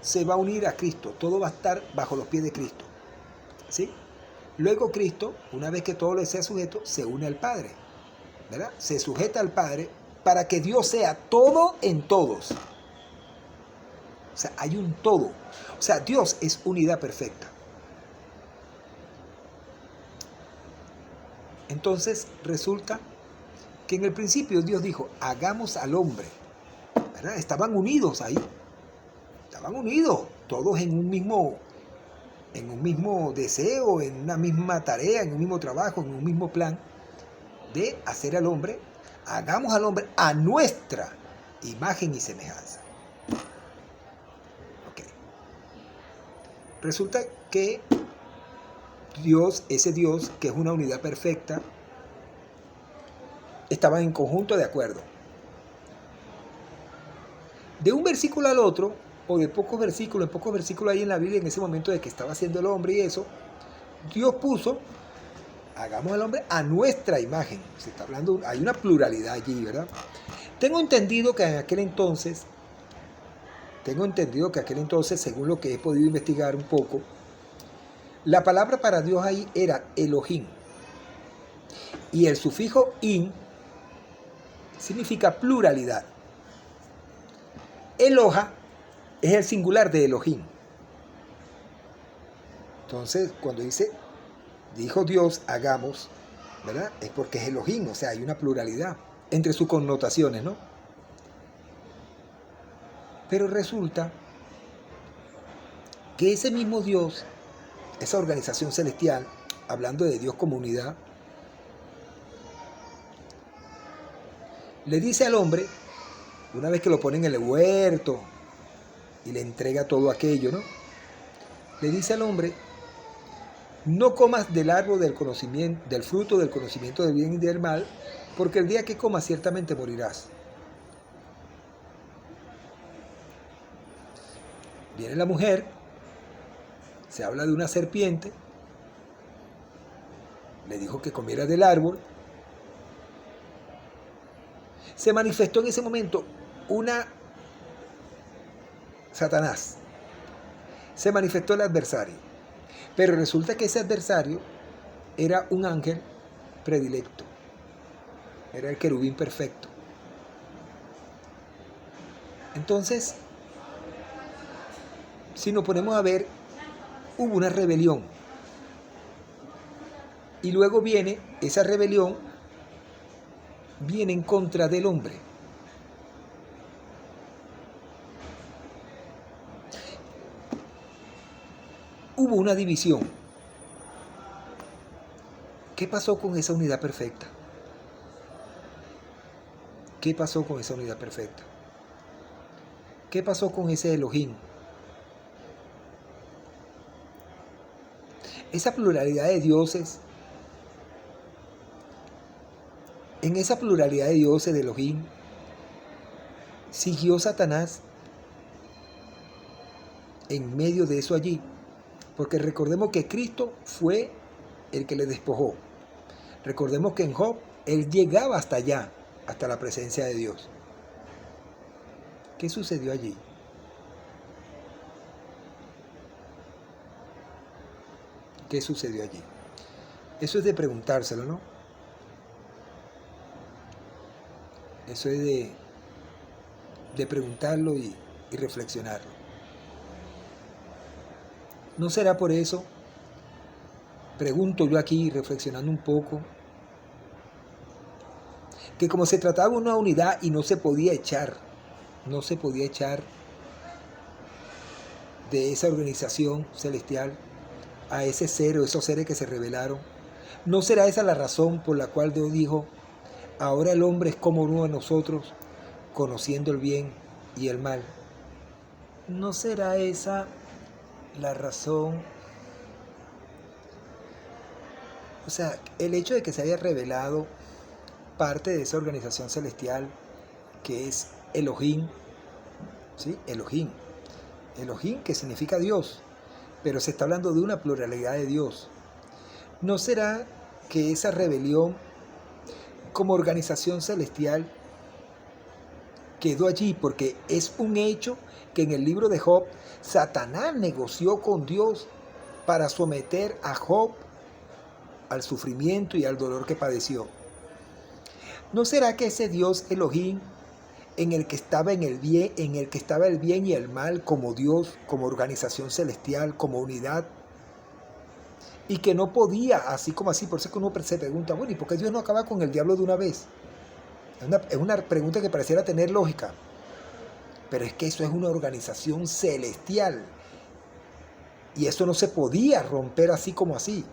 se va a unir a Cristo, todo va a estar bajo los pies de Cristo, ¿sí? Luego Cristo, una vez que todo le sea sujeto, se une al Padre, ¿verdad? Se sujeta al Padre para que Dios sea todo en todos. O sea, hay un todo. O sea, Dios es unidad perfecta. Entonces resulta que en el principio Dios dijo, hagamos al hombre, ¿verdad? Estaban unidos ahí, estaban unidos, todos en un mismo deseo, en una misma tarea, en un mismo trabajo, en un mismo plan de hacer al hombre, hagamos al hombre a nuestra imagen y semejanza. Okay. Resulta que Dios, ese Dios que es una unidad perfecta, estaban en conjunto de acuerdo. De un versículo al otro, o de pocos versículos ahí en la Biblia, en ese momento de que estaba haciendo el hombre y eso, Dios puso, hagamos al hombre a nuestra imagen. Se está hablando, hay una pluralidad allí, ¿verdad? Tengo entendido que aquel entonces, según lo que he podido investigar un poco, la palabra para Dios ahí era Elohim. Y el sufijo in significa pluralidad. Eloha es el singular de Elohim. Entonces, cuando dijo Dios, hagamos, ¿verdad? Es porque es Elohim, o sea, hay una pluralidad entre sus connotaciones, ¿no? Pero resulta que ese mismo Dios, esa organización celestial, hablando de Dios como unidad, le dice al hombre, una vez que lo ponen en el huerto y le entrega todo aquello, ¿no? Le dice al hombre, no comas del árbol del conocimiento, del fruto del conocimiento del bien y del mal, porque el día que comas ciertamente morirás. Viene la mujer, se habla de una serpiente, le dijo que comiera del árbol. Se manifestó en ese momento Satanás. Se manifestó el adversario. Pero resulta que ese adversario era un ángel predilecto. Era el querubín perfecto. Entonces, si nos ponemos a ver, hubo una rebelión. Y luego viene esa rebelión, viene en contra del hombre. Hubo una división. ¿Qué pasó con esa unidad perfecta? ¿Qué pasó con esa unidad perfecta? ¿Qué pasó con ese Elohim? Esa pluralidad de dioses, en esa pluralidad de dioses de Elohim, siguió Satanás en medio de eso allí. Porque recordemos que Cristo fue el que le despojó. Recordemos que en Job, él llegaba hasta allá, hasta la presencia de Dios. ¿Qué sucedió allí? ¿Qué sucedió allí? Eso es de preguntárselo, ¿no? Eso es de preguntarlo y reflexionarlo. ¿No será por eso? Pregunto yo aquí, reflexionando un poco, que como se trataba de una unidad y no se podía echar de esa organización celestial a ese ser o esos seres que se rebelaron, ¿no será esa la razón por la cual Dios dijo, ahora el hombre es como uno de nosotros, conociendo el bien y el mal? ¿No será esa la razón? O sea, el hecho de que se haya revelado parte de esa organización celestial que es Elohim, ¿sí? Elohim que significa Dios, pero se está hablando de una pluralidad de Dios. ¿No será que esa rebelión como organización celestial quedó allí, porque es un hecho que en el libro de Job, Satanás negoció con Dios para someter a Job al sufrimiento y al dolor que padeció. ¿No será que ese Dios Elohim, en el que estaba el bien y el mal como Dios, como organización celestial, como unidad, y que no podía, así como así, por eso que uno se pregunta, bueno, ¿y por qué Dios no acaba con el diablo de una vez? Es una pregunta que pareciera tener lógica, pero es que eso es una organización celestial, y eso no se podía romper así como así,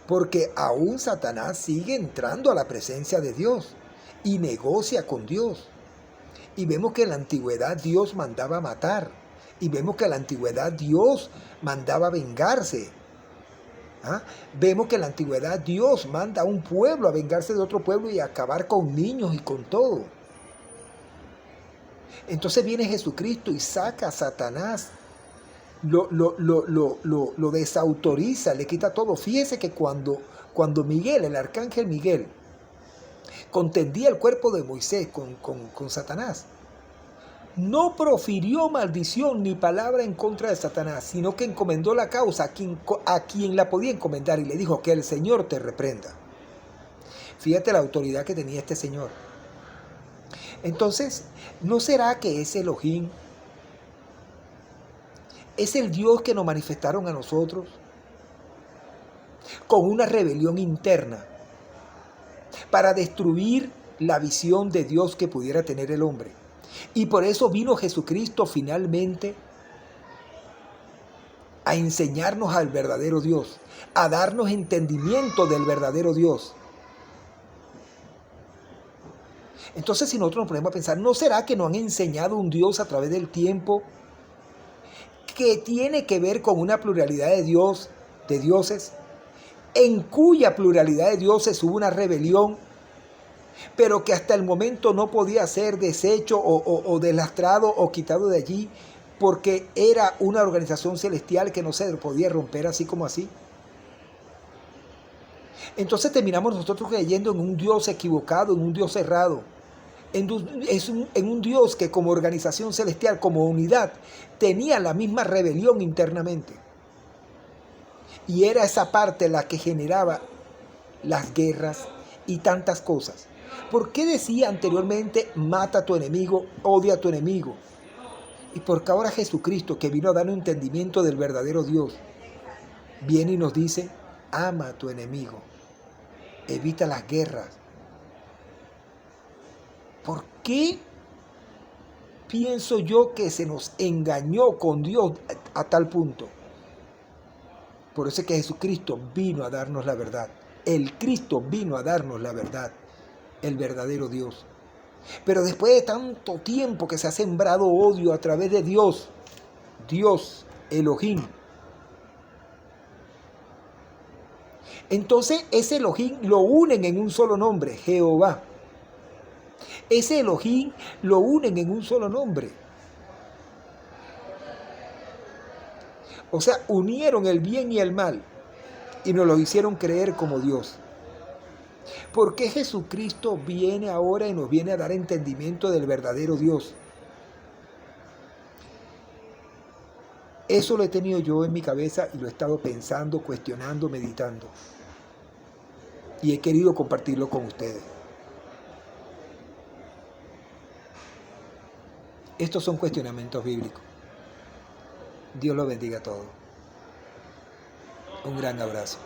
porque aún Satanás sigue entrando a la presencia de Dios y negocia con Dios. Y vemos que en la antigüedad Dios mandaba matar. Y vemos que en la antigüedad Dios mandaba vengarse. ¿Ah? Vemos que en la antigüedad Dios manda a un pueblo a vengarse de otro pueblo y a acabar con niños y con todo. Entonces viene Jesucristo y saca a Satanás, lo desautoriza, le quita todo. Fíjese que cuando Miguel, el arcángel Miguel, contendía el cuerpo de Moisés con Satanás, no profirió maldición ni palabra en contra de Satanás, sino que encomendó la causa a quien la podía encomendar y le dijo que el Señor te reprenda. Fíjate la autoridad que tenía este Señor. Entonces, ¿no será que ese Elohim es el Dios que nos manifestaron a nosotros con una rebelión interna para destruir la visión de Dios que pudiera tener el hombre? Y por eso vino Jesucristo finalmente a enseñarnos al verdadero Dios, a darnos entendimiento del verdadero Dios. Entonces, si nosotros nos ponemos a pensar, ¿no será que nos han enseñado un Dios a través del tiempo que tiene que ver con una pluralidad de dioses, en cuya pluralidad de dioses hubo una rebelión, pero que hasta el momento no podía ser deshecho o deslastrado o quitado de allí, porque era una organización celestial que no se podía romper así como así? Entonces terminamos nosotros creyendo en un Dios equivocado, en un Dios errado, en un Dios que como organización celestial, como unidad, tenía la misma rebelión internamente. Y era esa parte la que generaba las guerras y tantas cosas. ¿Por qué decía anteriormente, mata a tu enemigo, odia a tu enemigo? Y porque ahora Jesucristo, que vino a dar un entendimiento del verdadero Dios, viene y nos dice, ama a tu enemigo, evita las guerras. ¿Por qué pienso yo que se nos engañó con Dios a tal punto? Por eso es que Jesucristo vino a darnos la verdad. El Cristo vino a darnos la verdad, el verdadero Dios. Pero después de tanto tiempo que se ha sembrado odio a través de Dios, Elohim, entonces ese Elohim lo unen en un solo nombre, Jehová. Ese Elohim lo unen en un solo nombre. O sea, unieron el bien y el mal y nos lo hicieron creer como Dios. ¿Por qué Jesucristo viene ahora y nos viene a dar entendimiento del verdadero Dios? Eso lo he tenido yo en mi cabeza y lo he estado pensando, cuestionando, meditando. Y he querido compartirlo con ustedes. Estos son cuestionamientos bíblicos. Dios los bendiga a todos. Un gran abrazo.